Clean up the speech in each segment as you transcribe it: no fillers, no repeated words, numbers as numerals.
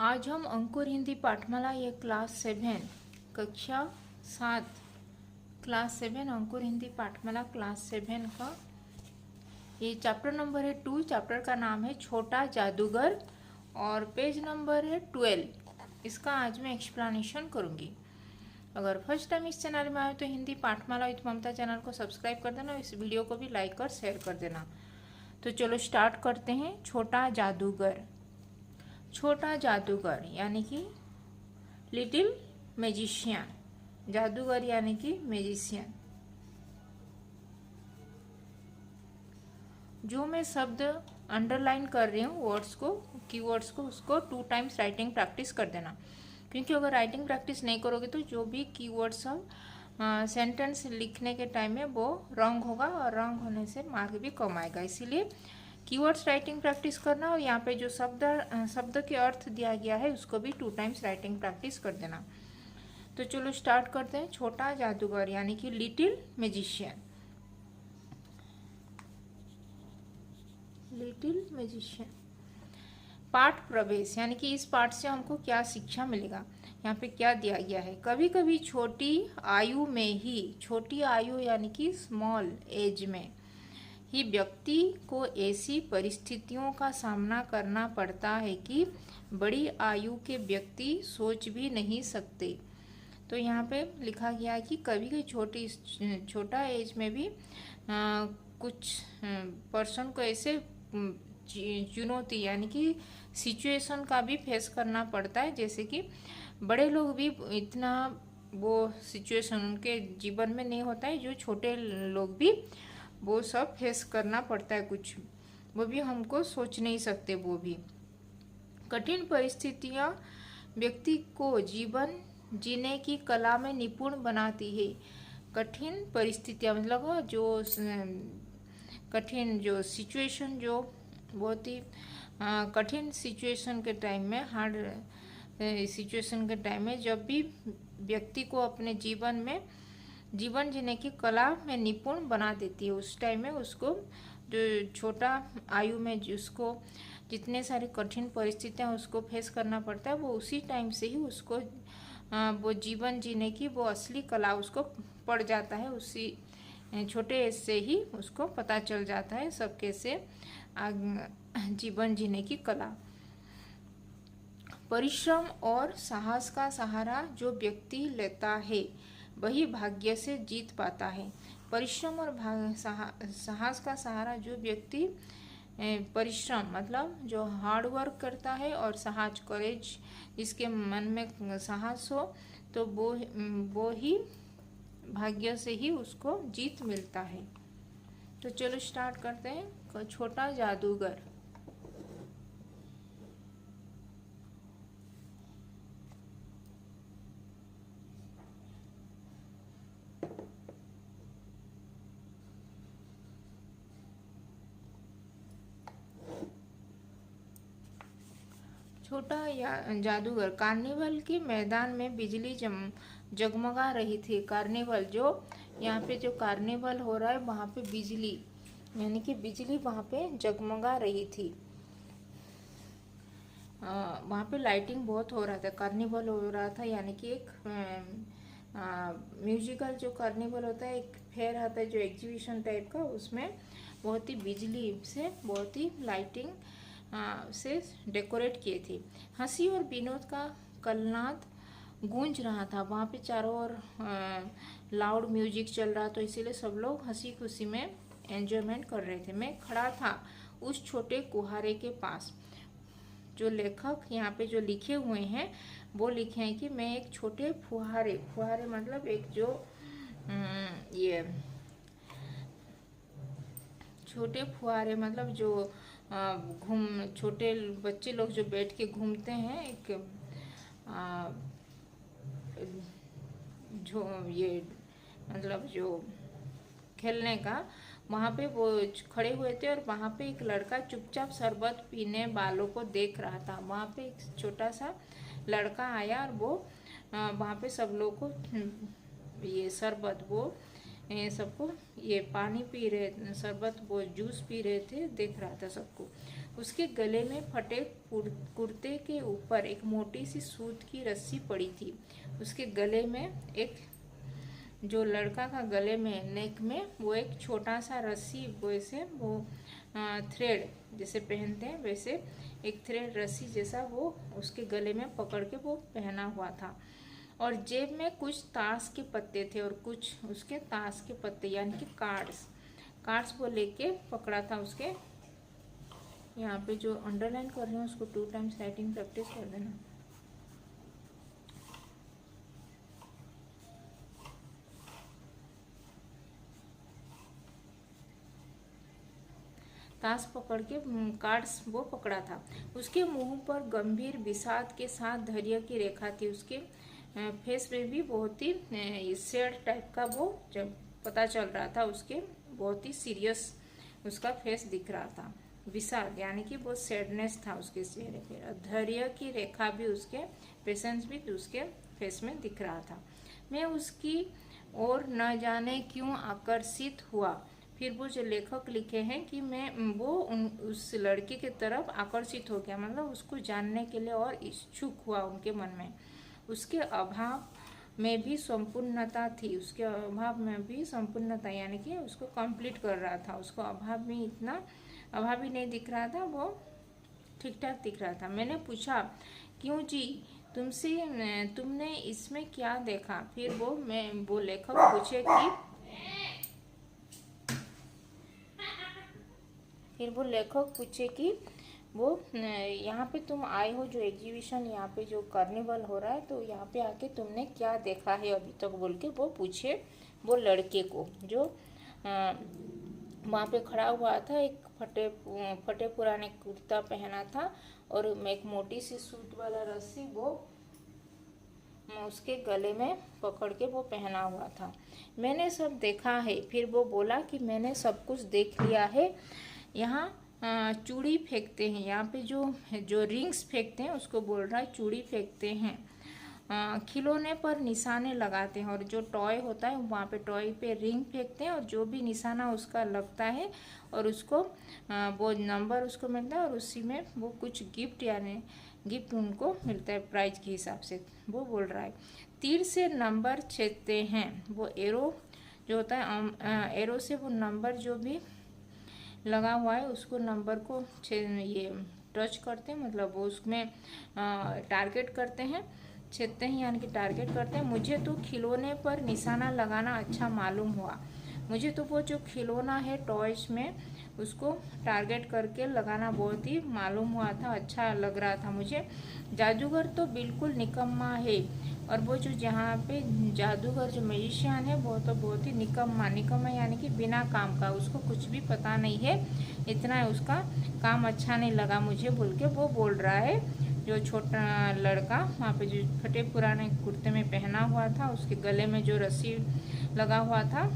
आज हम अंकुर हिंदी पाठमाला ये क्लास 7 कक्षा 7 क्लास 7 अंकुर हिंदी पाठमाला क्लास 7 का ये चैप्टर नंबर है 2। चैप्टर का नाम है छोटा जादूगर और पेज नंबर है 12। इसका आज मैं एक्सप्लेनेशन करूँगी। अगर फर्स्ट टाइम इस चैनल में आए तो हिंदी पाठमाला विद ममता चैनल को सब्सक्राइब कर देना, इस वीडियो को भी लाइक और शेयर कर देना। तो चलो स्टार्ट करते हैं। छोटा जादूगर। छोटा जादूगर यानी कि लिटिल मैजिशियन। जादूगर यानी कि मैजिशियन। जो मैं शब्द अंडरलाइन कर रही हूँ वर्ड्स को, कीवर्ड्स को, उसको 2 टाइम्स राइटिंग प्रैक्टिस कर देना, क्योंकि अगर राइटिंग प्रैक्टिस नहीं करोगे तो जो भी कीवर्ड्स हम सेंटेंस लिखने के टाइम में वो रॉन्ग होगा और रॉन्ग होने से मार्क भी कम आएगा। इसीलिए कीवर्ड्स राइटिंग प्रैक्टिस करना और यहाँ पे जो शब्द के अर्थ दिया गया है उसको भी 2 टाइम्स राइटिंग प्रैक्टिस कर देना। तो चलो स्टार्ट करते हैं। छोटा जादूगर यानी कि लिटिल मैजिशियन। Little magician. पाठ प्रवेश यानी कि इस पाठ से हमको क्या शिक्षा मिलेगा, यहाँ पे क्या दिया गया है। कभी कभी छोटी आयु में ही, छोटी आयु यानी कि स्मॉल एज में ही व्यक्ति को ऐसी परिस्थितियों का सामना करना पड़ता है कि बड़ी आयु के व्यक्ति सोच भी नहीं सकते। तो यहाँ पे लिखा गया है कि कभी छोटा एज में भी कुछ पर्सन को ऐसे चुनौती यानी कि सिचुएशन का भी फेस करना पड़ता है, जैसे कि बड़े लोग भी इतना वो सिचुएशन उनके जीवन में नहीं होता है, जो छोटे लोग भी वो सब फेस करना पड़ता है। कुछ वो भी हमको सोच नहीं सकते। वो भी कठिन परिस्थितियाँ व्यक्ति को जीवन जीने की कला में निपुण बनाती है। कठिन परिस्थितियाँ मतलब जो सिचुएशन, जो बहुत ही कठिन सिचुएशन के टाइम में, हार्ड सिचुएशन के टाइम में जब भी व्यक्ति को अपने जीवन जीने की कला में निपुण बना देती है, उस टाइम में उसको, जो छोटा आयु में जिसको जितने सारी कठिन परिस्थितियां उसको फेस करना पड़ता है, वो उसी टाइम से ही उसको वो जीवन जीने की वो असली कला उसको पड़ जाता है। उसी छोटे एज से ही उसको पता चल जाता है सब कैसे जीवन जीने की कला। परिश्रम और साहस का सहारा जो व्यक्ति लेता है वही भाग्य से जीत पाता है। परिश्रम और साहस का सहारा जो व्यक्ति परिश्रम मतलब जो हार्ड वर्क करता है, और साहस करेज जिसके मन में साहस हो, तो वो ही भाग्य से ही उसको जीत मिलता है। तो चलो स्टार्ट करते हैं। छोटा जादूगर। छोटा जादूगर। कार्निवल के मैदान में बिजली जगमगा रही थी। कार्निवल, जो यहाँ पे जो कार्निवल हो रहा है वहाँ पे बिजली यानी कि बिजली वहाँ पे जगमगा रही थी। वहाँ पे लाइटिंग बहुत हो रहा था। कार्निवल हो रहा था यानी कि एक म्यूजिकल जो कार्निवल होता है, एक फेयर आता है जो एग्जीबिशन टाइप का, उसमें बहुत ही बिजली से, बहुत ही लाइटिंग से डेकोरेट किए थे। हंसी और विनोद का कलनाद गूंज रहा था। वहाँ पे चारों ओर लाउड म्यूजिक चल रहा, तो इसीलिए सब लोग हंसी खुशी में एंजॉयमेंट कर रहे थे। मैं खड़ा था उस छोटे कुहारे के पास। जो लेखक यहाँ पे जो लिखे हुए हैं वो लिखे हैं कि मैं एक छोटे फुहारे मतलब एक जो ये छोटे फुहारे मतलब जो छोटे बच्चे लोग जो बैठ के घूमते हैं, एक जो ये मतलब जो खेलने का, वहाँ पे वो खड़े हुए थे और वहाँ पे एक लड़का चुपचाप शरबत पीने वालों को देख रहा था। वहाँ पे एक छोटा सा लड़का आया और वो वहाँ पे सब लोग को ये शरबत, वो सबको ये पानी पी रहे, शरबत वो जूस पी रहे थे, देख रहा था सबको। उसके गले में फटे कुर्ते के ऊपर एक मोटी सी सूत की रस्सी पड़ी थी। उसके गले में एक, जो लड़का का गले में नेक में वो एक छोटा सा रस्सी, वैसे वो थ्रेड जैसे पहनते हैं वैसे एक थ्रेड रस्सी जैसा वो उसके गले में पकड़ के वो पहना हुआ था। और जेब में कुछ ताश के पत्ते थे और कुछ उसके ताश के पत्ते यानी कि कार्ड्स वो लेके पकड़ा था उसके। यहाँ पे जो अंडरलाइन कर रहे हैं उसको 2 टाइम्स राइटिंग प्रैक्टिस कर देना। ताश पकड़ के कार्ड्स वो पकड़ा था। उसके मुंह पर गंभीर विषाद के साथ धैर्य की रेखा थी। उसके फेस में भी बहुत ही सैड टाइप का वो जब पता चल रहा था, उसके बहुत ही सीरियस उसका फेस दिख रहा था। विषाद यानी कि वो सैडनेस था उसके चेहरे पे। धैर्य की रेखा भी उसके, पेशेंस भी उसके फेस में दिख रहा था। मैं उसकी ओर न जाने क्यों आकर्षित हुआ। फिर वो जो लेखक लिखे हैं कि मैं वो उस लड़के की तरफ आकर्षित हो गया, मतलब उसको जानने के लिए और इच्छुक हुआ उनके मन में। उसके अभाव में भी संपूर्णता थी। उसके अभाव में भी संपूर्णता यानी कि उसको कंप्लीट कर रहा था। उसको अभाव में इतना अभाव ही नहीं दिख रहा था, वो ठीक ठाक दिख रहा था। मैंने पूछा, क्यों जी, तुमने इसमें क्या देखा? फिर वो लेखक पूछे कि वो यहाँ पे तुम आए हो, जो एग्जीबिशन यहाँ पे जो कार्निवल हो रहा है, तो यहाँ पे आके तुमने क्या देखा है अभी तक, बोल के वो पूछे वो लड़के को, जो वहाँ पे खड़ा हुआ था। एक फटे पुराने कुर्ता पहना था और एक मोटी सी सूत वाला रस्सी वो उसके गले में पकड़ के वो पहना हुआ था। मैंने सब देखा है। फिर वो बोला कि मैंने सब कुछ देख लिया है। यहाँ चूड़ी फेंकते हैं, यहाँ पे जो रिंग्स फेंकते हैं उसको बोल रहा है चूड़ी फेंकते हैं। खिलौने पर निशाने लगाते हैं और जो टॉय होता है वहाँ पे टॉय पे रिंग फेंकते हैं और जो भी निशाना उसका लगता है और उसको वो नंबर उसको मिलता है और उसी में वो कुछ गिफ्ट उनको मिलता है प्राइज के हिसाब से। वो बोल रहा है तीर से नंबर छेदते हैं। वो एरो जो होता है एरो से वो नंबर जो भी लगा हुआ है उसको नंबर को ये टच करते हैं, मतलब वो उसमें टारगेट करते हैं, छेदते हैं यानी कि टारगेट करते हैं। मुझे तो खिलौने पर निशाना लगाना अच्छा मालूम हुआ। मुझे तो वो जो खिलौना है टॉयज में उसको टारगेट करके लगाना बहुत ही मालूम हुआ था, अच्छा लग रहा था मुझे। जादूगर तो बिल्कुल निकम्मा है। और वो जो जहाँ पे जादूगर जो मैजिशियन है वो तो बहुत ही निकम्मा यानी कि बिना काम का, उसको कुछ भी पता नहीं है, इतना है उसका काम अच्छा नहीं लगा मुझे, बोल के वो बोल रहा है। जो छोटा लड़का वहाँ पे जो फटे पुराने कुर्ते में पहना हुआ था, उसके गले में जो रस्सी लगा हुआ था,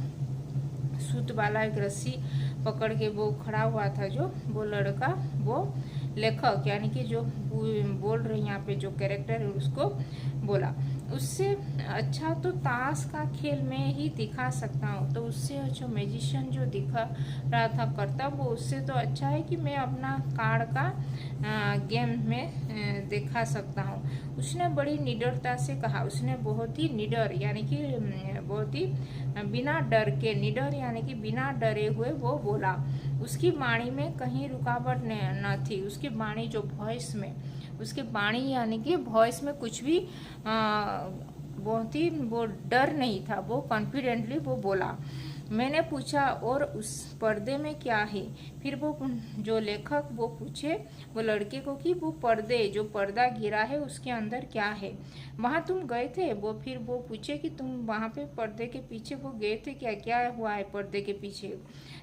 सूत वाला एक रस्सी पकड़ के वो खड़ा हुआ था, जो वो लड़का, वो लेखक यानी कि जो बोल रहे यहाँ पे जो कैरेक्टर है उसको बोला, उससे अच्छा तो ताश का खेल में ही दिखा सकता हूँ। तो उससे अच्छा मैजिशियन जो दिखा रहा था करता, वो उससे तो अच्छा है कि मैं अपना कार्ड का गेम में दिखा सकता हूँ। उसने बड़ी निडरता से कहा। उसने बहुत ही निडर यानी कि बहुत ही बिना डर के, निडर यानी कि बिना डरे हुए वो बोला। उसकी वाणी में कहीं रुकावट न थी। उसकी वाणी जो वॉइस में, उसके वाणी यानी कि वॉइस में कुछ भी बहुत ही वो डर नहीं था, वो कॉन्फिडेंटली वो बोला। मैंने पूछा, और उस पर्दे में क्या है? फिर वो जो लेखक वो पूछे वो लड़के को कि वो जो पर्दा गिरा है उसके अंदर क्या है? वहाँ तुम गए थे? वो फिर वो पूछे कि तुम वहाँ पे पर्दे के पीछे वो गए थे क्या? क्या हुआ है पर्दे के पीछे?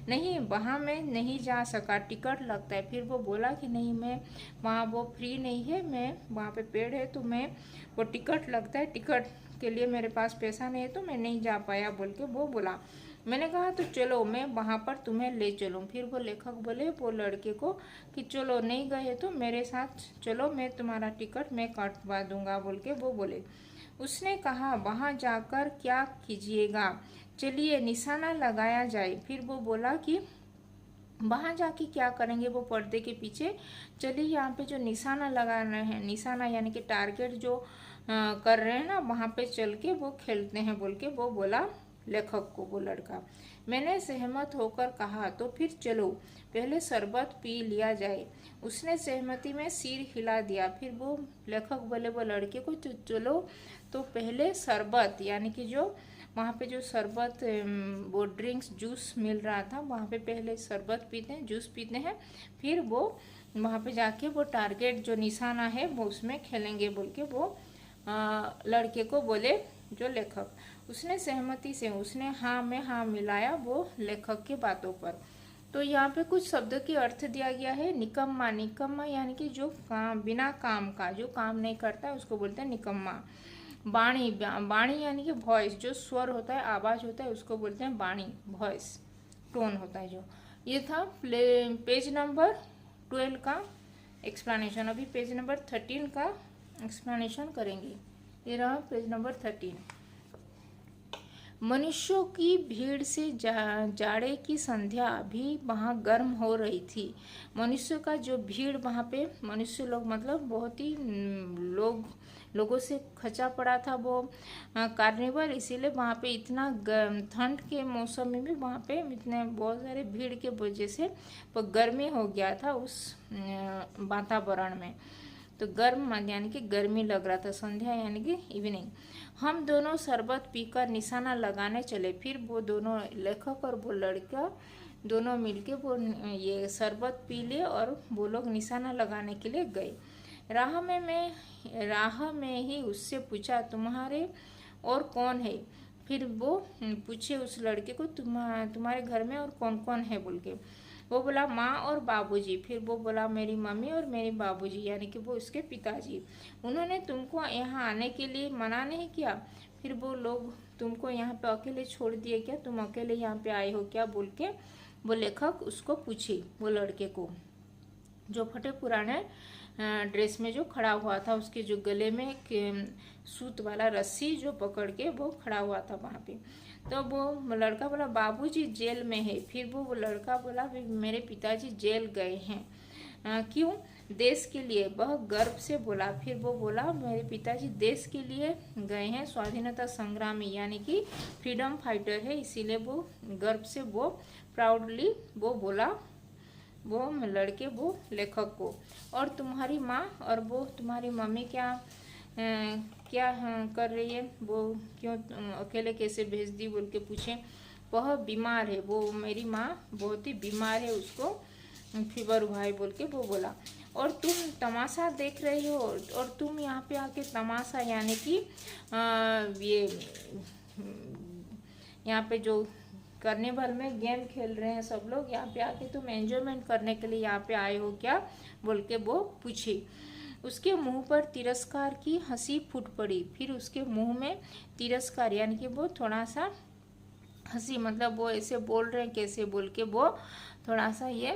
नहीं, वहाँ मैं नहीं जा सका, टिकट लगता है। फिर वो बोला कि नहीं, मैं वहाँ वो फ्री नहीं है, मैं वहाँ पे पेड़ है तो मैं वो टिकट लगता है, टिकट के लिए मेरे पास पैसा नहीं है तो मैं नहीं जा पाया, बोल के वो बोला। मैंने कहा तो चलो मैं वहाँ पर तुम्हें ले चलूँ। फिर वो लेखक बोले वो लड़के को कि चलो, नहीं गए तो मेरे साथ चलो, मैं तुम्हारा टिकट मैं कटवा दूंगा, बोल के वो बोले। उसने कहा, वहाँ जाकर क्या कीजिएगा? चलिए निशाना लगाया जाए। फिर वो बोला कि वहाँ जाके क्या करेंगे, वो पर्दे के पीछे चलिए यहाँ पे जो निशाना लगा रहे हैं, निशाना यानी कि टारगेट जो कर रहे हैं ना, वहाँ पे चल के वो खेलते हैं बोल के वो बोला लेखक को वो लड़का। मैंने सहमत होकर कहा तो फिर चलो पहले शरबत पी लिया जाए। उसने सहमति में सिर हिला दिया। फिर वो लेखक बोले वो लड़के को चलो तो पहले शरबत यानी कि जो वहाँ पे जो शरबत वो ड्रिंक्स जूस मिल रहा था, वहाँ पे पहले शरबत पीते हैं, जूस पीते हैं, फिर वो वहाँ पे जाके वो टारगेट जो निशाना है वो उसमें खेलेंगे बोल के वो लड़के को बोले जो लेखक। उसने सहमति से उसने हाँ में हाँ मिलाया वो लेखक की बातों पर। तो यहाँ पे कुछ शब्दों की अर्थ दिया गया है। निकम्मा, निकम्मा यानी कि जो काम बिना काम का, जो काम नहीं करता उसको बोलते हैं निकम्मा। बाणी, बाणी यानी कि वॉइस, जो स्वर होता है, आवाज होता है, उसको बोलते हैं बाणी, वॉइस, टोन होता है जो। ये था पेज नंबर 12 का एक्सप्लेनेशन। अभी पेज नंबर 13 का एक्सप्लेनेशन करेंगे। ये रहा पेज नंबर 13। मनुष्यों की भीड़ से जाड़े की संध्या भी वहाँ गर्म हो रही थी। मनुष्यों का जो भीड़ वहाँ पे, मनुष्य लोग मतलब बहुत ही लोगों से खचा पड़ा था वो कार्निवल, इसीलिए वहाँ पे इतना ठंड के मौसम में भी वहाँ पे इतने बहुत सारे भीड़ के वजह से वो गर्मी हो गया था उस वातावरण में। तो गर्म यानी कि गर्मी लग रहा था, संध्या यानी कि इवनिंग। हम दोनों शरबत पीकर निशाना लगाने चले। फिर वो दोनों लेखक और वो लड़का दोनों मिलके वो ये शरबत पी लिए और वो लोग निशाना लगाने के लिए गए। राह में ही उससे पूछा तुम्हारे और कौन है। फिर वो पूछे उस लड़के को तुम्हारे घर में और कौन कौन है बोल के। वो बोला माँ और बाबूजी। फिर वो बोला मेरी मम्मी और मेरे बाबूजी यानी कि वो उसके पिताजी। उन्होंने तुमको यहाँ आने के लिए मना नहीं किया। फिर वो लोग तुमको यहाँ पे अकेले छोड़ दिए क्या, तुम अकेले यहाँ पे आए हो क्या बोल के वो लेखक उसको पूछे वो लड़के को, जो फटे पुराने ड्रेस में जो खड़ा हुआ था, उसके जो गले में एक सूत वाला रस्सी जो पकड़ के वो खड़ा हुआ था वहाँ पे। तो वो लड़का बोला बाबूजी जेल में है। फिर वो लड़का बोला मेरे पिताजी जेल गए हैं। क्यों? देश के लिए, वह गर्व से बोला। फिर वो बोला मेरे पिताजी देश के लिए गए हैं, स्वाधीनता संग्रामी यानी कि फ्रीडम फाइटर है, इसीलिए वो गर्व से वो प्राउडली वो बोला वो लड़के वो लेखक को। और तुम्हारी माँ और वो तुम्हारी मम्मी क्या कर रही है, वो क्यों अकेले कैसे भेज दी बोल के पूछे। वह बीमार है, वो मेरी माँ बहुत ही बीमार है, उसको फीवर हुआ है बोल के वो बोला। और तुम तमाशा देख रही हो, और तुम यहाँ पे आके तमाशा यानी कि ये यहाँ पे जो कार्निवल में गेम खेल रहे हैं सब लोग, यहाँ पे आके तुम एंजॉयमेंट करने के लिए यहाँ पे आए हो क्या बोल के वो पूछी। उसके मुंह पर तिरस्कार की हंसी फूट पड़ी। फिर उसके मुंह में तिरस्कार यानी कि वो थोड़ा सा हंसी, मतलब वो ऐसे बोल रहे हैं कैसे बोल के वो थोड़ा सा ये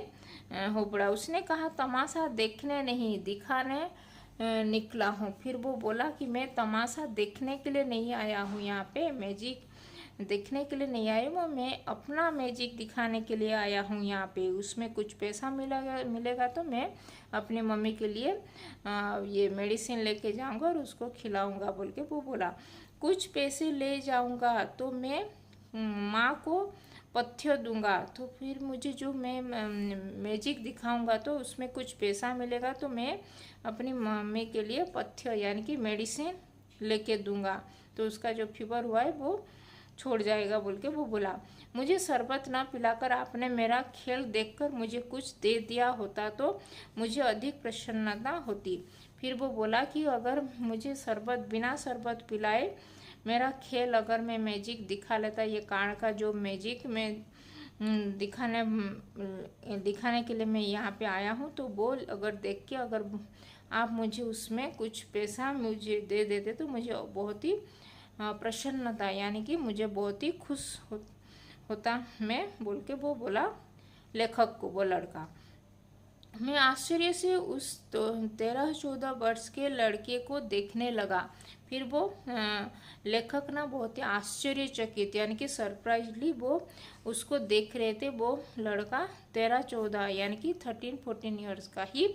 हो पड़ा। उसने कहा तमाशा देखने नहीं दिखाने निकला हूँ। फिर वो बोला कि मैं तमाशा देखने के लिए नहीं आया हूँ, यहाँ पे मैजिक देखने के लिए नहीं आया हूँ, मैं अपना मैजिक दिखाने के लिए आया हूँ यहाँ पे। उसमें कुछ पैसा मिलेगा तो मैं अपनी मम्मी के लिए ये मेडिसिन लेके जाऊँगा और उसको खिलाऊँगा बोल के वो बोला। कुछ पैसे ले जाऊँगा तो मैं माँ को पथ्य दूंगा, तो फिर मुझे जो मैं मैजिक दिखाऊंगा तो उसमें कुछ पैसा मिलेगा तो मैं अपनी मम्मी के लिए पथ्य यानी कि मेडिसिन लेके दूंगा, तो उसका जो फीवर हुआ है वो छोड़ जाएगा बोल के वो बोला। मुझे शरबत न पिलाकर आपने मेरा खेल देखकर मुझे कुछ दे दिया होता तो मुझे अधिक प्रसन्नता होती। फिर वो बोला कि अगर मुझे शरबत बिना शरबत पिलाए मेरा खेल अगर मैं मैजिक दिखा लेता, ये कान का जो मैजिक मैं दिखाने के लिए मैं यहाँ पे आया हूँ, तो वो अगर देख के अगर आप मुझे उसमें कुछ पैसा मुझे दे देते तो मुझे बहुत ही प्रसन्नता यानी कि मुझे बहुत ही खुश होता मैं बोल के वो बोला लेखक को वो लड़का। मैं आश्चर्य से उस 13-14 वर्ष के लड़के को देखने लगा। फिर वो लेखक ना बहुत ही आश्चर्यचकित यानी कि सरप्राइजली वो उसको देख रहे थे। वो लड़का 13-14 यानी कि 13-14 ईयर्स का ही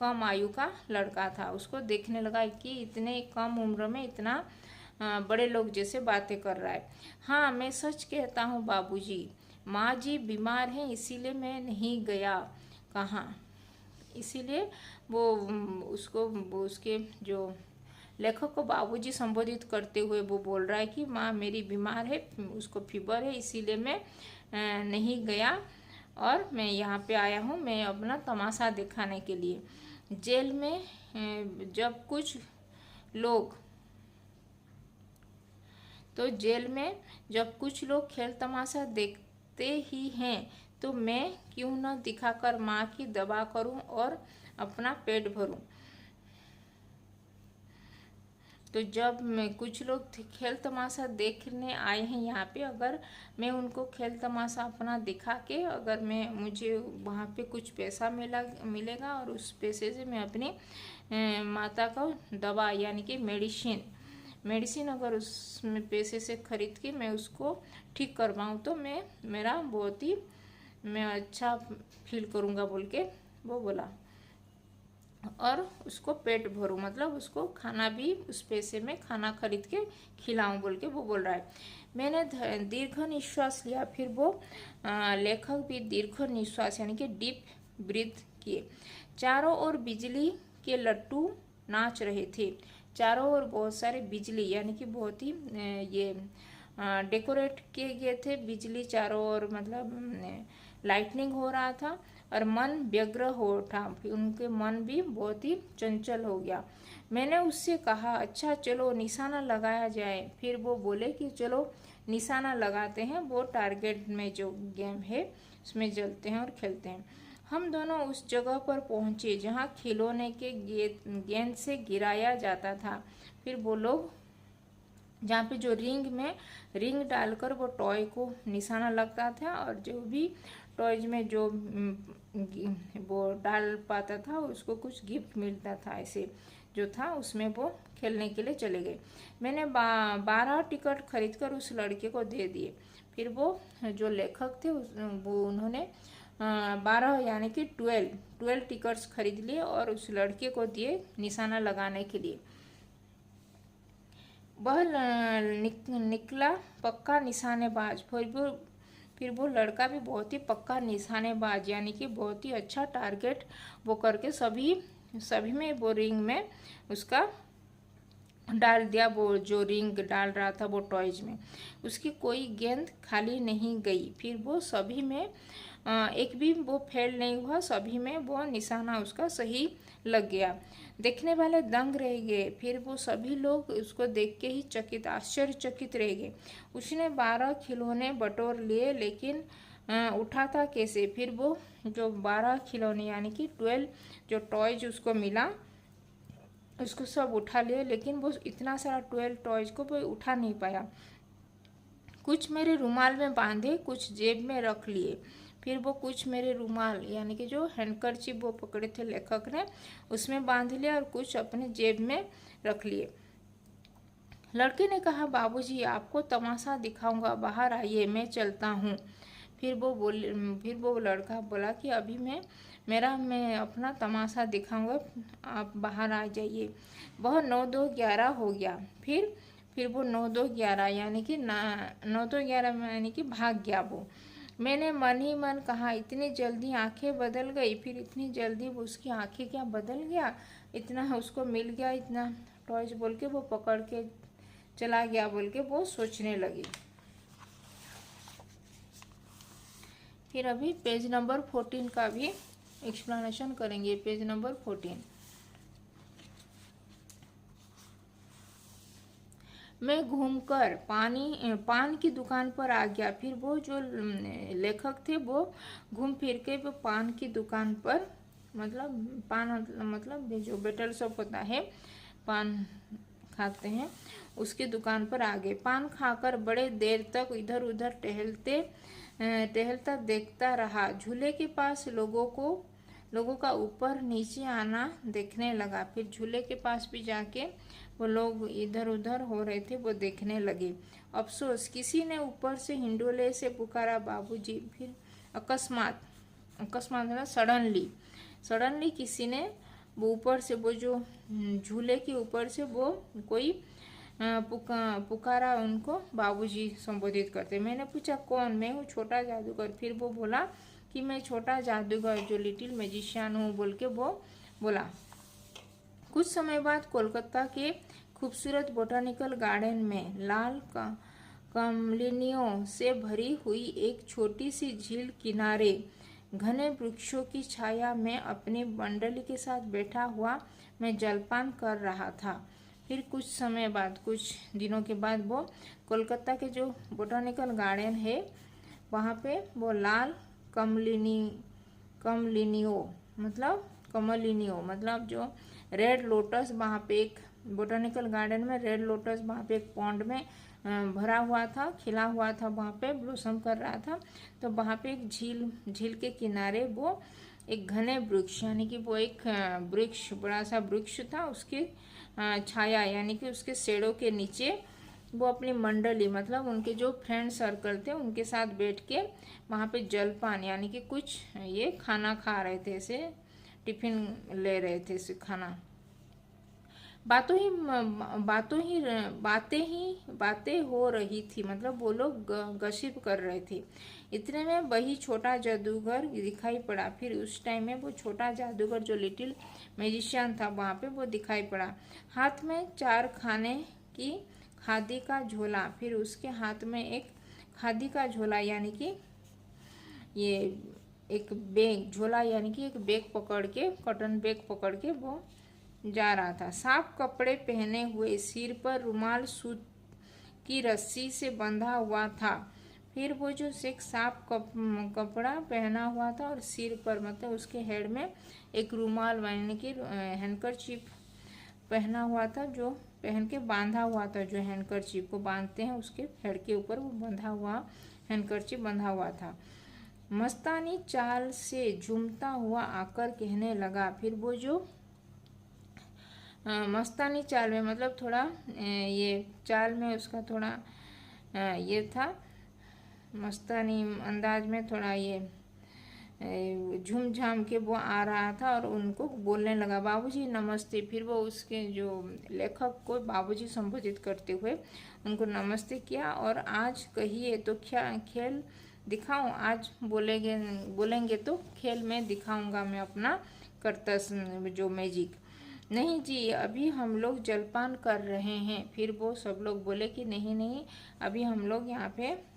कम आयु का लड़का था। उसको देखने लगा कि इतने कम उम्र में इतना बड़े लोग जैसे बातें कर रहा है। हाँ, मैं सच कहता हूँ बाबूजी, माँ जी बीमार हैं इसीलिए मैं नहीं गया। कहाँ? इसीलिए वो उसको वो उसके जो लेखक को बाबूजी संबोधित करते हुए वो बोल रहा है कि माँ मेरी बीमार है, उसको फीवर है, इसीलिए मैं नहीं गया और मैं यहाँ पे आया हूँ मैं अपना तमाशा दिखाने के लिए। जेल में जब कुछ लोग जेल में जब कुछ लोग खेल तमाशा देखते ही हैं तो मैं क्यों न दिखाकर माँ की दवा करूं और अपना पेट भरूं। तो जब मैं कुछ लोग खेल तमाशा देखने आए हैं यहाँ पे, अगर मैं उनको खेल तमाशा अपना दिखा के अगर मुझे वहाँ पे कुछ पैसा मिलेगा और उस पैसे से मैं अपनी माता को दवा यानी कि मेडिसिन अगर उसमें पैसे से खरीद के मैं उसको ठीक करवाऊँ तो मैं अच्छा फील करूँगा बोल के वो बोला। और उसको पेट भरूँ मतलब उसको खाना भी उस पैसे में खाना खरीद के खिलाऊं बोल के वो बोल रहा है। मैंने दीर्घ निश्वास लिया। फिर वो लेखक भी दीर्घ निश्वास यानी कि डीप ब्रीथ किए। चारों ओर बिजली के लट्टू नाच रहे थे। चारों ओर बहुत सारे बिजली यानी कि बहुत ही ये डेकोरेट किए गए थे बिजली चारों ओर, मतलब लाइटनिंग हो रहा था और मन व्यग्र हो उठा। उनके मन भी बहुत ही चंचल हो गया। मैंने उससे कहा अच्छा चलो निशाना लगाया जाए। फिर वो बोले कि चलो निशाना लगाते हैं, वो टारगेट में जो गेम है उसमें चलते हैं और खेलते हैं। हम दोनों उस जगह पर पहुंचे जहां खिलौने के गेंद से गिराया जाता था। फिर वो लोग जहाँ पे जो रिंग डालकर वो टॉय को निशाना लगता था और जो भी टॉयज में जो वो डाल पाता था उसको कुछ गिफ्ट मिलता था। ऐसे जो था उसमें वो खेलने के लिए चले गए। मैंने 12 टिकट खरीदकर उस लड़के को दे दिए। फिर वो जो लेखक थे वो उन्होंने 12 यानी कि 12 टिकट्स खरीद लिए और उस लड़के को दिए निशाना लगाने के लिए। वह निकला पक्का निशानेबाज। फिर वो लड़का भी बहुत ही पक्का निशानेबाज यानी कि बहुत ही अच्छा टारगेट वो करके सभी में वो रिंग में उसका डाल दिया। वो जो रिंग डाल रहा था वो टॉयज में उसकी कोई गेंद खाली नहीं गई। फिर वो सभी में एक भी वो फेल नहीं हुआ, सभी में वो निशाना उसका सही लग गया। देखने वाले दंग रह गए। फिर वो सभी लोग उसको देख के ही आश्चर्यचकित रह गए। उसने 12 खिलौने बटोर लिए लेकिन उठाता कैसे? फिर वो जो 12 खिलौने यानी कि 12 जो टॉयज उसको मिला उसको सब उठा लिए, लेकिन वो इतना सारा 12 टॉयज को वो उठा नहीं पाया। कुछ मेरे रुमाल में बांधे, कुछ जेब में रख लिए। फिर वो कुछ मेरे रुमाल यानी कि जो हैंडकरचिप वो पकड़े थे लेखक ने उसमें बांध लिया और कुछ अपने जेब में रख लिए। लड़के ने कहा बाबूजी आपको तमाशा दिखाऊंगा, बाहर आइए मैं चलता हूँ। फिर वो लड़का बोला कि अभी मैं अपना तमाशा दिखाऊंगा, आप बाहर आ जाइए। वह 9-2-11 हो गया। फिर वो 9-2-11 यानी कि 9-2-11 यानी कि भाग गया वो। मैंने मन ही मन कहा इतनी जल्दी आंखें बदल गई। फिर इतनी जल्दी वो उसकी आंखें क्या बदल गया, इतना उसको मिल गया इतना टॉयज बोल के वो पकड़ के चला गया बोल के वो सोचने लगी। फिर अभी पेज नंबर 14 का भी एक्सप्लेनेशन करेंगे। Page number 14। मैं घूमकर पान की दुकान पर आ गया। फिर वो जो लेखक थे वो घूम फिर के वो पान की दुकान पर मतलब जो बेटल शॉप होता है पान खाते हैं उसकी दुकान पर आ गए। पान खाकर बड़े देर तक इधर उधर टहलता देखता रहा। झूले के पास लोगों को लोगों का ऊपर नीचे आना देखने लगा। फिर झूले के पास भी जाके वो लोग इधर उधर हो रहे थे, वो देखने लगे। अफसोस, किसी ने ऊपर से हिंडोले से पुकारा, बाबूजी। फिर अकस्मात, अकस्मात मतलब सडनली किसी ने वो ऊपर से, वो जो झूले के ऊपर से वो कोई पुकारा उनको, बाबूजी संबोधित करते। मैंने पूछा कौन? मैं हूँ छोटा जादूगर। फिर वो बोला कि मैं छोटा जादूगर जो लिटिल मैजिशियन हूँ, बोल के वो बोला। कुछ समय बाद कोलकाता के खूबसूरत बोटानिकल गार्डन में लाल कमलिनियों से भरी हुई एक छोटी सी झील किनारे घने वृक्षों की छाया में अपनी मंडली के साथ बैठा हुआ मैं जलपान कर रहा था। फिर कुछ समय बाद, कुछ दिनों के बाद, वो कोलकाता के जो बोटानिकल गार्डन है वहाँ पे वो लाल कमलिनियो मतलब जो रेड लोटस, वहाँ पे एक बोटानिकल गार्डन में रेड लोटस वहाँ पे एक पॉन्ड में भरा हुआ था, खिला हुआ था, वहाँ पे ब्लॉसम कर रहा था। तो वहाँ पे एक झील के किनारे वो एक घने वृक्ष, यानी कि वो एक वृक्ष, बड़ा सा वृक्ष था, उसके छाया यानी कि उसके शेडो के नीचे वो अपनी मंडली मतलब उनके जो फ्रेंड सर्कल थे उनके साथ बैठ के वहाँ पे जलपान यानी कि कुछ ये खाना खा रहे थे, ऐसे टिफिन ले रहे थे, ऐसे खाना। बातें हो रही थी, मतलब वो लोग गसिप कर रहे थे। इतने में वही छोटा जादूगर दिखाई पड़ा। फिर उस टाइम में वो छोटा जादूगर जो लिटिल मैजिशियन था वहाँ पे वो दिखाई पड़ा, हाथ में 4 खाने की खादी का झोला। फिर उसके हाथ में एक खादी का झोला यानी कि ये एक बैग, झोला यानी कि एक बैग पकड़ के, कॉटन बैग पकड़ के वो जा रहा था। साफ कपड़े पहने हुए, सिर पर रुमाल सूत की रस्सी से बंधा हुआ था। फिर वो जो एक साफ कपड़ा पहना हुआ था और सिर पर मतलब उसके हेड में एक रुमाल यानी कि हैंडकरचीफ पहना हुआ था, जो पहन के बांधा हुआ था, जो हैंडकरचीफ को बांधते हैं उसके हेड के ऊपर वो बंधा हुआ हैंडकरचीफ बंधा हुआ था। मस्तानी चाल से झूमता हुआ आकर कहने लगा। फिर वो जो मस्तानी चाल में मतलब थोड़ा ये चाल में उसका थोड़ा ये था, मस्तानी अंदाज में थोड़ा ये झूम झाम के वो आ रहा था और उनको बोलने लगा, बाबूजी नमस्ते। फिर वो उसके जो लेखक को बाबूजी संबोधित करते हुए उनको नमस्ते किया। और आज कहिए तो क्या खेल दिखाऊं? आज बोलेंगे तो खेल में दिखाऊंगा मैं अपना कर्तव्य जो मैजिक। नहीं जी, अभी हम लोग जलपान कर रहे हैं। फिर वो सब लोग बोले कि नहीं, अभी हम लोग यहाँ पे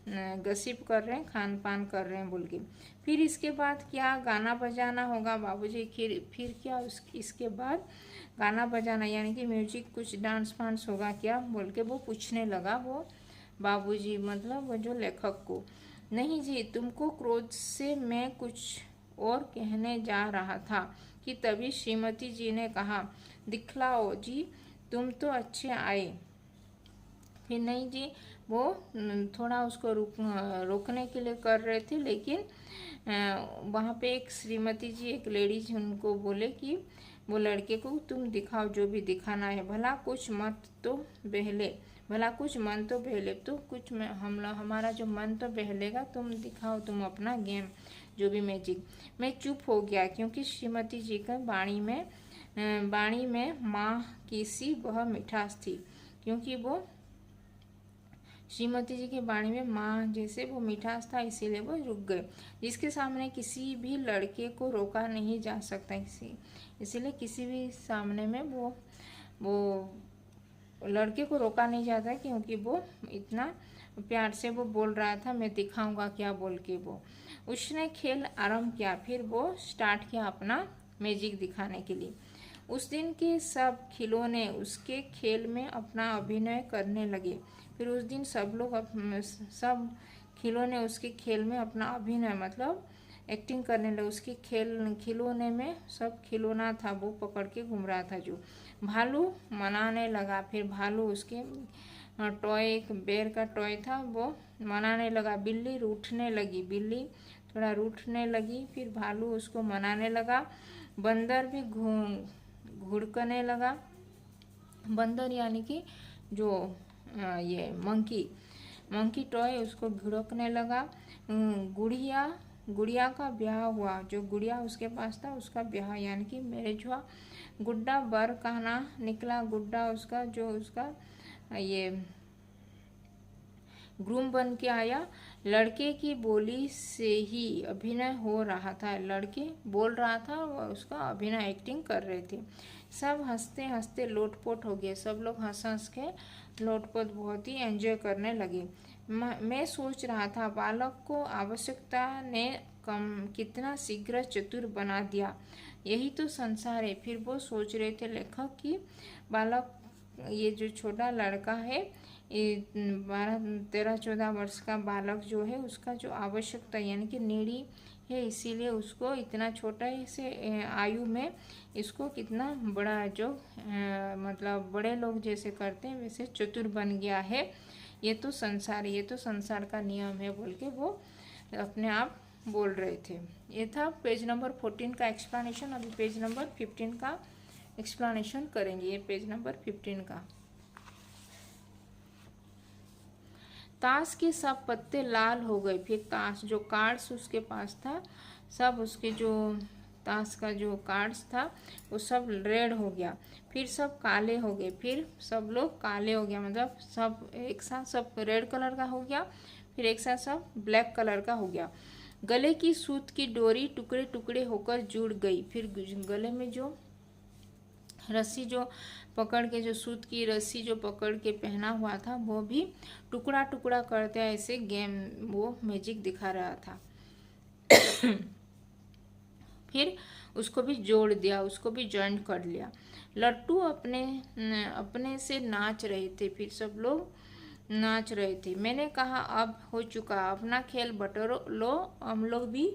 गसिप कर रहे हैं, खान पान कर रहे हैं बोल के। फिर इसके बाद क्या गाना बजाना होगा बाबूजी? फिर क्या इसके बाद गाना बजाना यानी कि म्यूजिक, कुछ डांस वांस होगा क्या बोल के वो पूछने लगा वो बाबूजी, मतलब वो जो लेखक को। नहीं जी, तुमको क्रोध से मैं कुछ और कहने जा रहा था कि तभी श्रीमती जी ने कहा, दिखलाओ जी, तुम तो अच्छे आए। फिर नहीं जी, वो थोड़ा उसको रोकने के लिए कर रहे थे, लेकिन वहाँ पे एक श्रीमती जी, एक लेडीज उनको बोले कि वो लड़के को तुम दिखाओ जो भी दिखाना है, भला कुछ मन तो बहले, तो कुछ हमारा जो मन तो बहलेगा, तुम दिखाओ तुम अपना गेम जो भी मैजिक। मैं चुप हो गया क्योंकि श्रीमती जी का वाणी में माँ की सी वह मिठास थी, क्योंकि वो श्रीमती जी की वाणी में माँ जैसे वो मिठास था, इसीलिए वो रुक गए। जिसके सामने किसी भी लड़के को रोका नहीं जा सकता, इसीलिए किसी भी सामने में वो लड़के को रोका नहीं जाता, क्योंकि वो इतना प्यार से वो बोल रहा था, मैं दिखाऊंगा क्या बोल के। वो उसने खेल आरंभ किया। फिर वो स्टार्ट किया अपना मैजिक दिखाने के लिए। उस दिन के सब खिलौने उसके खेल में अपना अभिनय करने लगे। फिर उस दिन सब खिलौने उसके खेल में अपना अभिनय मतलब एक्टिंग करने लगे। उसके खिलौने में सब खिलौना था वो पकड़ के घूम रहा था। जो भालू मनाने लगा, फिर भालू उसके टॉय, एक बेर का टॉय था वो मनाने लगा। बिल्ली रूठने लगी, बिल्ली थोड़ा रूठने लगी। फिर भालू उसको मनाने लगा। बंदर भी घुड़कने लगा। बंदर यानी कि जो ये मंकी टॉय उसको घुड़कने लगा। गुड़िया का ब्याह हुआ। जो गुड़िया उसके पास था उसका ब्याह यानी कि मैरिज हुआ। गुड्डा बर कहना निकला। गुड्डा उसका जो उसका ये ग्रूम बन के आया। लड़के की बोली से ही अभिनय हो रहा था। लड़के बोल रहा था और उसका अभिनय एक्टिंग कर रहे थे। सब हंसते हंसते लोटपोट हो गए। सब लोग हंस हंस के लोटपोट बहुत ही एंजॉय करने लगे। मैं सोच रहा था बालक को आवश्यकता ने कितना शीघ्र चतुर बना दिया। यही तो संसार है। फिर वो सोच रहे थे लेखक कि बालक ये जो छोटा लड़का है, ये 12-13-14 वर्ष का बालक जो है उसका जो आवश्यकता यानी कि नेडी है, इसीलिए उसको इतना छोटा से आयु में इसको कितना बड़ा जो मतलब बड़े लोग जैसे करते हैं वैसे चतुर बन गया है। ये तो संसार, ये तो संसार का नियम है बोल के वो अपने आप बोल रहे थे। ये था पेज नंबर 14 का एक्सप्लेनेशन। अभी पेज नंबर 15 का एक्सप्लेनेशन करेंगे। ये पेज नंबर 15 का। ताश के सब पत्ते लाल हो गए। फिर ताश जो कार्ड्स उसके पास था, सब उसके जो ताश का जो कार्ड्स था वो सब रेड हो गया। फिर सब काले हो गए। फिर सब लोग काले हो गया, मतलब सब एक साथ सब रेड कलर का हो गया। फिर एक साथ सब ब्लैक कलर का हो गया। गले की सूत की डोरी टुकड़े टुकड़े होकर जुड़ गई। फिर गले में जो रस्सी जो पकड़ के जो सूत की रस्सी जो पकड़ के पहना हुआ था वो भी टुकड़ा टुकड़ा करते ऐसे गेम वो मैजिक दिखा रहा था। फिर उसको भी जोड़ दिया, उसको भी जॉइंट कर लिया। लट्टू अपने से नाच रहे थे। फिर सब लोग नाच रहे थे। मैंने कहा अब हो चुका, अपना खेल बटोरो लो, हम लोग भी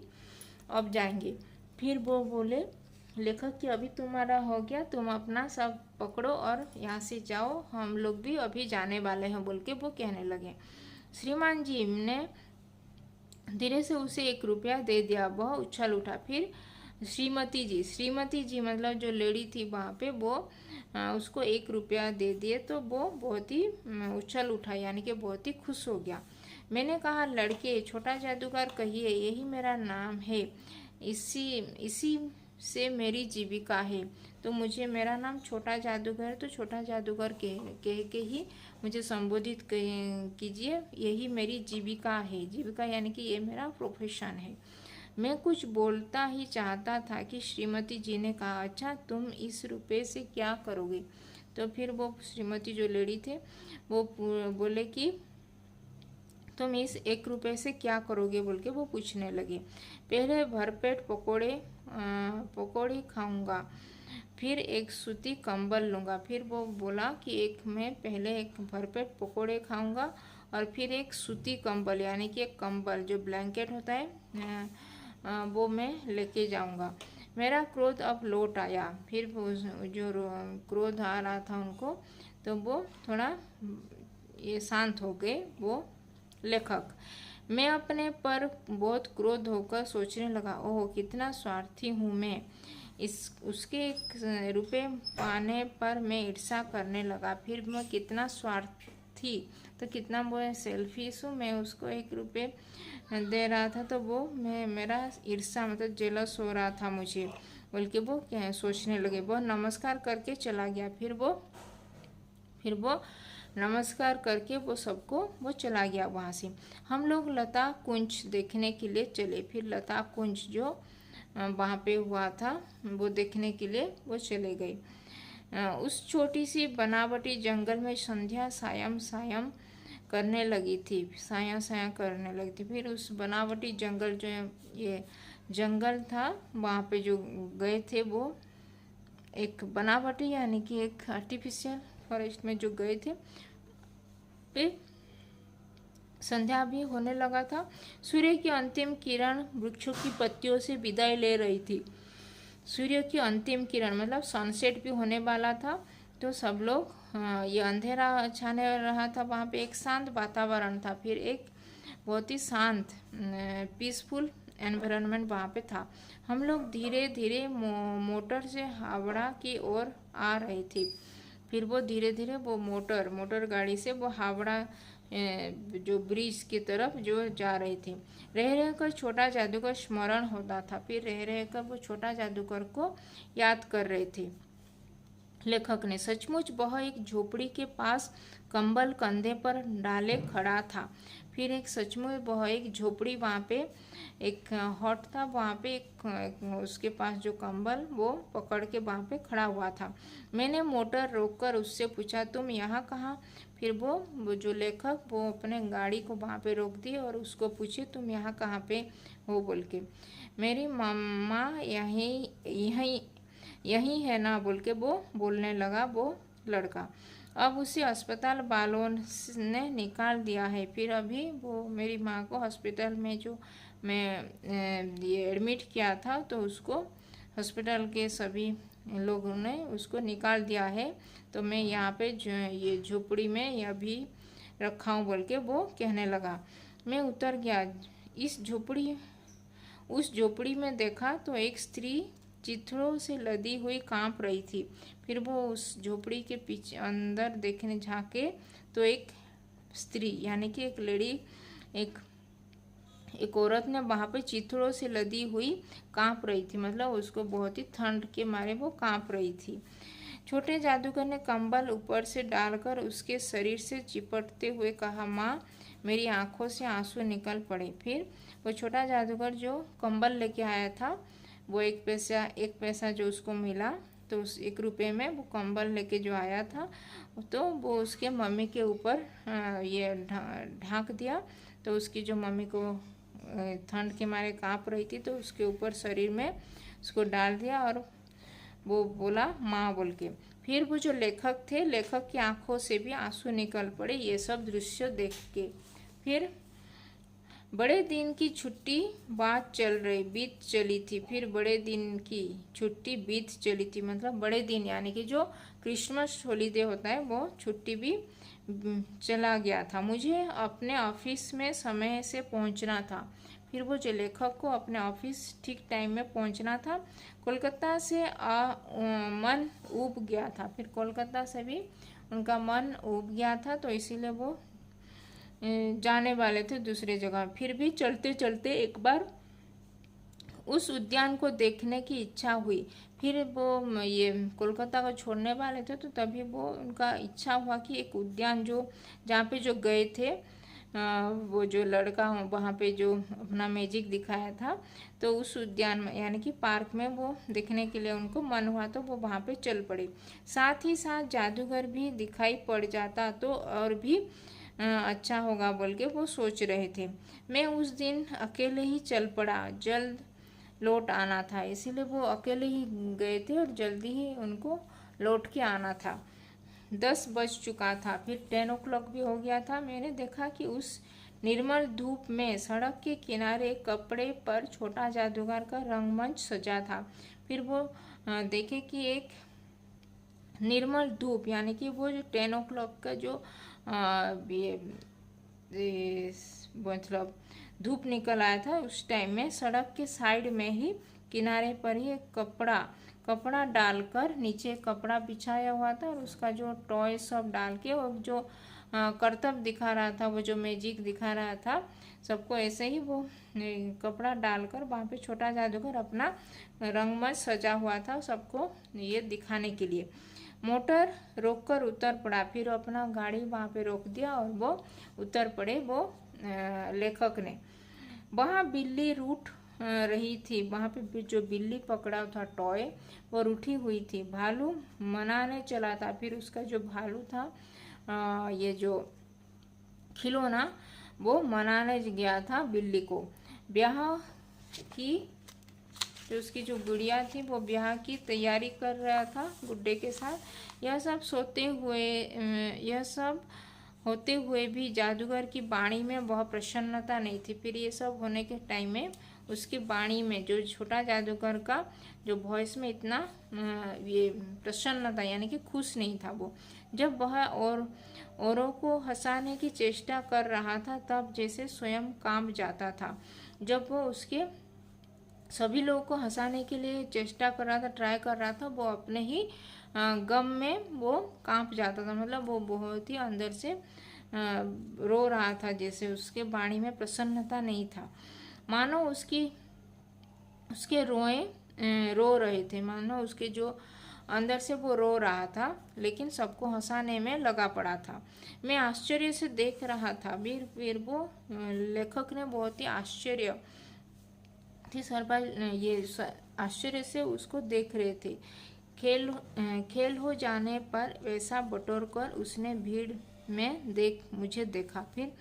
अब जाएंगे। फिर वो बोले लेखक कि अभी तुम्हारा हो गया, तुम अपना सब पकड़ो और यहाँ से जाओ, हम लोग भी अभी जाने वाले हैं बोल के वो कहने लगे। श्रीमान जी ने धीरे से उसे 1 रुपया दे दिया। वह उछल उठा। फिर श्रीमती जी मतलब जो लेडी थी वहाँ पे वो उसको 1 रुपया दे दिए तो वो बहुत ही उछल उठा यानी कि बहुत ही खुश हो गया। मैंने कहा लड़के छोटा जादूगर कहिए, यही मेरा नाम है, इसी से मेरी जीविका है। तो मुझे मेरा नाम छोटा जादूगर, तो छोटा जादूगर कह के ही मुझे संबोधित कीजिए, यही मेरी जीविका है। जीविका यानी कि ये मेरा प्रोफेशन है। मैं कुछ बोलता ही चाहता था कि श्रीमती जी ने कहा अच्छा तुम इस रुपये से क्या करोगे। तो फिर वो श्रीमती जो लेडी थे वो बोले कि तुम इस 1 रुपये से क्या करोगे बोल के वो पूछने लगे। पहले भरपेट पकौड़ी खाऊंगा, फिर एक सूती कंबल लूँगा। फिर वो बोला कि मैं पहले एक भरपेट पकौड़े खाऊंगा और फिर एक सूती कंबल यानी कि एक कंबल जो ब्लैंकेट होता है वो मैं लेके जाऊंगा। मेरा क्रोध अब लौट आया। फिर जो क्रोध आ रहा था उनको तो वो थोड़ा ये शांत हो गए वो लेखक। मैं अपने पर बहुत क्रोध होकर सोचने लगा, ओह कितना स्वार्थी हूँ मैं। उसके 1 रुपये पाने पर मैं ईर्ष्या करने लगा। फिर मैं कितना स्वार्थी, तो कितना वो सेल्फिश हूँ। मैं उसको 1 रुपये दे रहा था तो वो मेरा ईर्ष्या मतलब जेलस हो रहा था मुझे बोल के वो सोचने लगे। वो नमस्कार करके चला गया। फिर वो नमस्कार करके वो सबको वो चला गया वहाँ से। हम लोग लता कुंज देखने के लिए चले। फिर लता कुंज जो वहाँ पे हुआ था वो देखने के लिए वो चले गए। उस छोटी सी बनावटी जंगल में संध्या सायं करने लगी थी, साया करने लगी थी। फिर उस बनावटी जंगल जो ये जंगल था वहाँ पे जो गए थे वो एक बनावटी यानी कि एक आर्टिफिशियल फॉरेस्ट में जो गए थे पे संध्या भी होने लगा था। सूर्य की अंतिम किरण वृक्षों की पत्तियों से विदाई ले रही थी। सूर्य की अंतिम किरण मतलब सनसेट भी होने वाला था। तो सब लोग ये अंधेरा छाने रहा था। वहाँ पे एक शांत वातावरण था। फिर एक बहुत ही शांत पीसफुल एनवायरनमेंट वहाँ पे था। हम लोग धीरे धीरे मोटर से हावड़ा की ओर आ रहे थे। फिर वो धीरे धीरे वो मोटर गाड़ी से वो हावड़ा जो ब्रिज की तरफ जो जा रहे थे। रह रहकर छोटा जादूगर स्मरण होता था। फिर रह रहकर वो छोटा जादूगर को याद कर रहे थे। लेखक ने सचमुच वह एक झोपड़ी के पास कंबल कंधे पर डाले खड़ा था। फिर एक सचमुच वह एक झोपड़ी वहाँ पे एक हॉट था, वहाँ पे एक उसके पास जो कंबल वो पकड़ के वहाँ पे खड़ा हुआ था। मैंने मोटर रोककर उससे पूछा, तुम यहाँ कहाँ? फिर वो जो लेखक वो अपने गाड़ी को वहाँ पे रोक दी और उसको पूछे, तुम यहाँ कहाँ पे हो बोल के। मेरी मम्मा यही है ना बोल के वो बोलने लगा वो लड़का। अब उसे अस्पताल वालों ने निकाल दिया है। फिर अभी वो मेरी माँ को हॉस्पिटल में जो मैं ये एडमिट किया था तो उसको हॉस्पिटल के सभी लोगों ने उसको निकाल दिया है। तो मैं यहाँ पे ये झोपड़ी में अभी रखा हूँ बोल के वो कहने लगा। मैं उतर गया। उस झोपड़ी में देखा तो एक स्त्री चिथड़ों से लदी हुई कांप रही थी। फिर वो उस झोपड़ी के पीछे अंदर देखने झांके तो एक स्त्री यानी कि एक लेडी एक औरत ने वहाँ पे चिथड़ों से लदी हुई कांप रही थी, मतलब उसको बहुत ही ठंड के मारे वो कांप रही थी। छोटे जादूगर ने कंबल ऊपर से डालकर उसके शरीर से चिपटते हुए कहा, माँ। मेरी आंखों से आंसू निकल पड़े। फिर वो छोटा जादूगर जो कंबल लेके आया था वो एक पैसा जो उसको मिला तो उस 1 रुपये में वो कंबल लेके जो आया था तो वो उसके मम्मी के ऊपर ये ढांक दिया। तो उसकी जो मम्मी को ठंड के मारे कांप रही थी तो उसके ऊपर शरीर में उसको डाल दिया और वो बोला माँ बोल के। फिर वो जो लेखक थे, लेखक की आंखों से भी आंसू निकल पड़े ये सब दृश्य देख के। फिर बड़े दिन की छुट्टी बीत चली थी। फिर बड़े दिन की छुट्टी बीत चली थी, मतलब बड़े दिन यानी कि जो क्रिसमस हॉलीडे होता है वो छुट्टी भी चला गया था। मुझे अपने ऑफिस में समय से पहुंचना था। फिर वो जो लेखक को अपने ऑफिस ठीक टाइम में पहुंचना था। कोलकाता से मन ऊब गया था। फिर कोलकाता से भी उनका मन ऊब गया था तो इसीलिए वो जाने वाले थे दूसरे जगह। फिर भी चलते चलते एक बार उस उद्यान को देखने की इच्छा हुई। फिर वो ये कोलकाता को छोड़ने वाले थे तो तभी वो उनका इच्छा हुआ कि एक उद्यान जो जहाँ पे जो गए थे वो जो लड़का वहाँ पे जो अपना मैजिक दिखाया था तो उस उद्यान में यानी कि पार्क में वो देखने के लिए उनको मन हुआ तो वो वहाँ पे चल पड़े। साथ ही साथ जादूगर भी दिखाई पड़ जाता तो और भी अच्छा होगा बोल के वो सोच रहे थे। मैं उस दिन अकेले ही चल पड़ा। जल्द लौट आना था इसीलिए वो अकेले ही गए थे और जल्दी ही उनको लौट के आना था। 10 बज चुका था। फिर 10 o'clock भी हो गया था। मैंने देखा कि उस निर्मल धूप में सड़क के किनारे कपड़े पर छोटा जादूगर का रंगमंच सजा था। फिर वो देखे कि एक निर्मल धूप यानी कि वो जो 10 o'clock का जो मतलब धूप निकल आया था उस टाइम में सड़क के साइड में ही किनारे पर ही एक कपड़ा डालकर नीचे कपड़ा बिछाया हुआ था और उसका जो टॉय सब डाल के और जो करतब दिखा रहा था वो जो मैजिक दिखा रहा था सबको ऐसे ही वो कपड़ा डालकर वहाँ पे छोटा जादूगर अपना रंगमंच सजा हुआ था सबको ये दिखाने के लिए। मोटर रोककर उतर पड़ा। फिर अपना गाड़ी वहाँ पे रोक दिया और वो उतर पड़े वो लेखक ने। वहाँ बिल्ली रूठ रही थी। वहाँ पे जो बिल्ली पकड़ा था टॉय वो रूठी हुई थी। भालू मनाने चला था। फिर उसका जो भालू था ये जो खिलौना वो मनाने गया था बिल्ली को। ब्याह की जो उसकी जो गुड़िया थी वो ब्याह की तैयारी कर रहा था गुड्डे के साथ। यह सब होते हुए भी जादूगर की वाणी में वह प्रसन्नता नहीं थी। फिर ये सब होने के टाइम में उसकी वाणी में जो छोटा जादूगर का जो वॉइस में इतना ये प्रसन्नता यानी कि खुश नहीं था वो। जब वह औरों को हंसाने की चेष्टा कर रहा था तब जैसे स्वयं कांप जाता था। जब वो उसके सभी लोगों को हंसाने के लिए चेष्टा कर रहा था, ट्राई कर रहा था। वो अपने ही गम में वो कांप जाता था, मतलब वो बहुत ही अंदर से रो रहा था, जैसे उसके वाणी में प्रसन्नता नहीं था, मानो उसके रो रहे थे, मानो उसके जो अंदर से वो रो रहा था, लेकिन सबको हंसाने में लगा पड़ा था। मैं आश्चर्य से देख रहा था। फिर वो लेखक ने बहुत ही आश्चर्य थी सरपाल ये आश्चर्य से उसको देख रहे थे। खेल हो जाने पर वैसा बटोर कर उसने भीड़ में मुझे देखा। फिर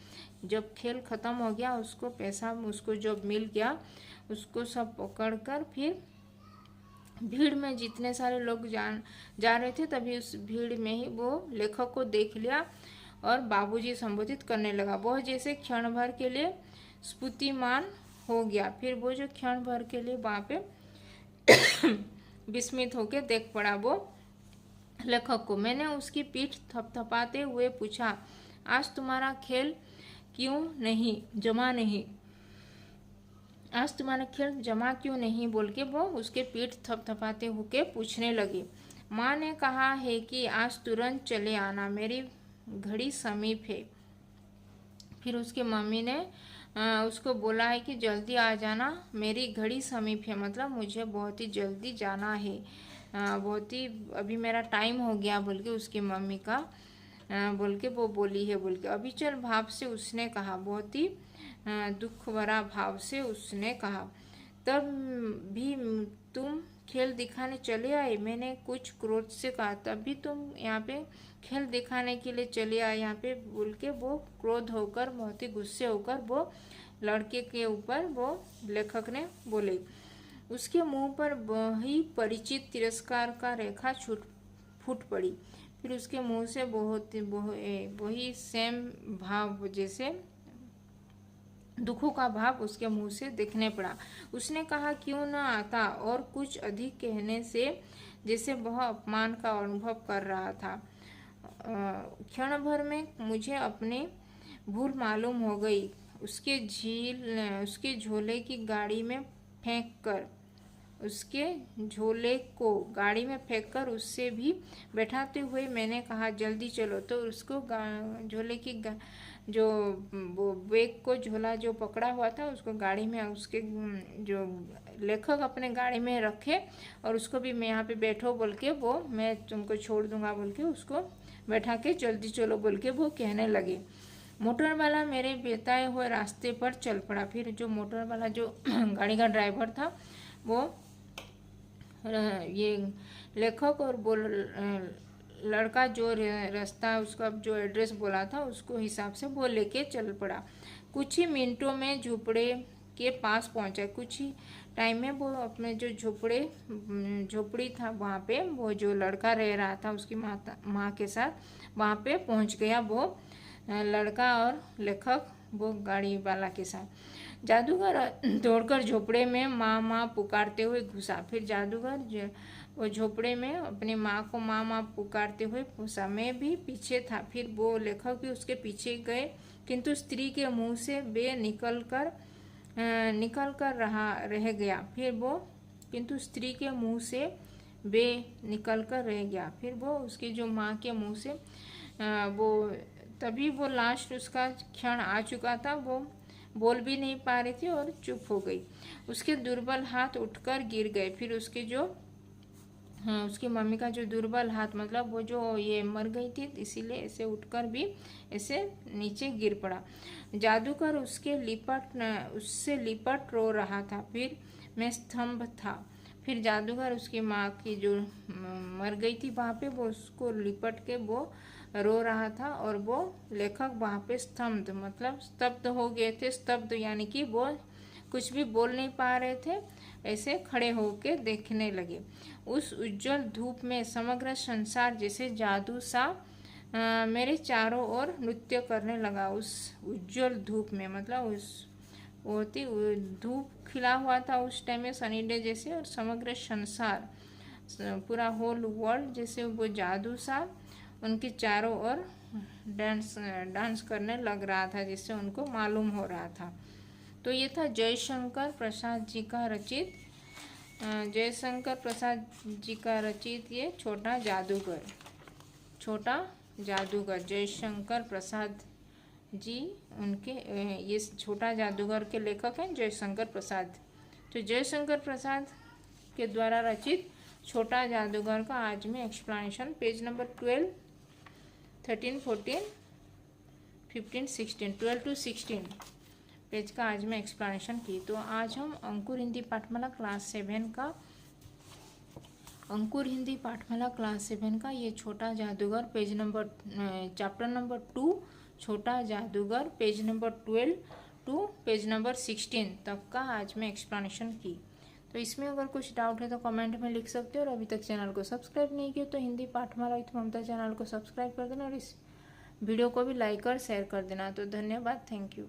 जब खेल खत्म हो गया, उसको पैसा उसको जब मिल गया, उसको सब पकड़कर फिर भीड़ में जितने सारे लोग जा रहे थे, तभी उस भीड़ में ही वो लेखक को देख लिया और बाबूजी संबोधित करने लगा। वह जैसे क्षण भर के लिए स्फूर्तिमान हो गया। फिर वो जो क्षण भर के लिए वहाँ पे विस्मित होकर देख पड़ा वो लेखक को। मैंने उसकी पीठ थपथपाते हुए पूछा, आज तुम्हारा खेल क्यों नहीं जमा नहीं आज तुम्हारा खेल जमा क्यों नहीं बोल के वो उसके पीठ थपथपाते हुए पूछने लगी। माँ ने कहा है कि आज तुरंत चले आना, मेरी घड़ी समीप है। फिर उसके मम्मी ने उसको बोला है कि जल्दी आ जाना, मेरी घड़ी समीप है, मतलब मुझे बहुत ही जल्दी जाना है, बहुत ही अभी मेरा टाइम हो गया बोल के उसकी मम्मी का बोल के वो बोली है बोल के अभिचल भाव से उसने कहा, बहुत ही दुख भरा भाव से उसने कहा। तब भी तुम खेल दिखाने चले आए? मैंने कुछ क्रोध से कहा। तब भी तुम यहाँ पे खेल दिखाने के लिए चले आए यहाँ पे बोल के वो क्रोध होकर, बहुत ही गुस्से होकर वो लड़के के ऊपर वो लेखक ने बोले। उसके मुंह पर वही परिचित तिरस्कार का रेखा फूट पड़ी। फिर उसके मुंह से वही सेम भाव, जैसे दुखों का भाव उसके मुंह से दिखने पड़ा। उसने कहा, क्यों न आता, और कुछ अधिक कहने से जैसे वह अपमान का अनुभव कर रहा था। क्षण भर में मुझे अपनी भूल मालूम हो गई। उसके झोले की गाड़ी में फेंक कर उसके झोले को गाड़ी में फेंककर उससे भी बैठाते हुए मैंने कहा, जल्दी चलो। तो उसको झोले की जो वो बैग को झोला जो पकड़ा हुआ था उसको गाड़ी में उसके जो लेखक अपने गाड़ी में रखे और उसको भी मैं यहाँ पे बैठो बोल के वो मैं तुमको छोड़ दूंगा बोल के उसको बैठा के जल्दी चलो बोल के वो कहने लगे। मोटर वाला मेरे बताए हुए रास्ते पर चल पड़ा। फिर जो मोटर वाला जो गाड़ी का ड्राइवर था वो ये लेखक और लड़का जो रास्ता उसका जो एड्रेस बोला था उसको हिसाब से वो लेके चल पड़ा। कुछ ही मिनटों में झोपड़े के पास पहुंचा। कुछ ही टाइम में वो अपने जो झोपड़ी था वहाँ पे वो जो लड़का रह रहा था उसकी माँ के साथ वहाँ पे पहुँच गया वो लड़का और लेखक वो गाड़ी वाला के साथ। जादूगर दौड़कर झोपड़े में माँ माँ पुकारते हुए घुसा। फिर जादूगर वो झोपड़े में अपनी माँ को माँ माँ पुकारते हुए घुसा। मैं भी पीछे था। फिर वो लेखक भी उसके पीछे गए, किंतु स्त्री के मुंह से बे निकल कर रह गया। फिर वो किंतु स्त्री के मुंह से बे निकल कर रह गया। फिर वो उसकी जो माँ के मुंह से वो तभी वो लास्ट उसका क्षण आ चुका था। वो बोल भी नहीं पा रही थी और चुप हो गई। उसके दुर्बल हाथ उठकर गिर गए। फिर उसके जो उसकी मम्मी का जो दुर्बल हाथ, मतलब वो जो ये मर गई थी इसीलिए ऐसे उठकर भी ऐसे नीचे गिर पड़ा। जादूगर उससे लिपट रो रहा था। फिर मैं स्तंभ था। फिर जादूगर उसकी माँ की जो मर गई थी वहाँ पे वो उसको लिपट के वो रो रहा था और वो लेखक वहाँ पे स्तब्ध हो गए थे। स्तब्ध यानी कि वो कुछ भी बोल नहीं पा रहे थे, ऐसे खड़े होके देखने लगे। उस उज्जवल धूप में समग्र संसार जैसे जादू सा मेरे चारों ओर नृत्य करने लगा। उस उज्जवल धूप में मतलब होती धूप खिला हुआ था उस टाइम में सनी डे जैसे, और समग्र संसार पूरा होल वर्ल्ड जैसे वो जादू सा उनके चारों ओर डांस करने लग रहा था, जिससे उनको मालूम हो रहा था। तो ये था जयशंकर प्रसाद जी का रचित जयशंकर प्रसाद जी का रचित ये छोटा जादूगर। छोटा जादूगर जयशंकर प्रसाद जी, उनके ये छोटा जादूगर के लेखक हैं जयशंकर प्रसाद। तो जयशंकर प्रसाद के द्वारा रचित छोटा जादूगर का आज मैं explanation page number 12, 13, 14, 15, 16, 12 to 16 page का आज मैं एक्सप्लेनेशन की। तो आज हम अंकुर हिंदी पाठमाला क्लास 7 का ये छोटा Jadugar page number chapter number 2 छोटा Jadugar page number 12 to page number 16 तक का आज मैं एक्सप्लेनेशन की। तो इसमें अगर कुछ डाउट है तो कमेंट में लिख सकते हो, और अभी तक चैनल को सब्सक्राइब नहीं किया तो हिंदी पाठमाला विथ ममता चैनल को सब्सक्राइब कर देना, और इस वीडियो को भी लाइक और शेयर कर देना। तो धन्यवाद, थैंक यू।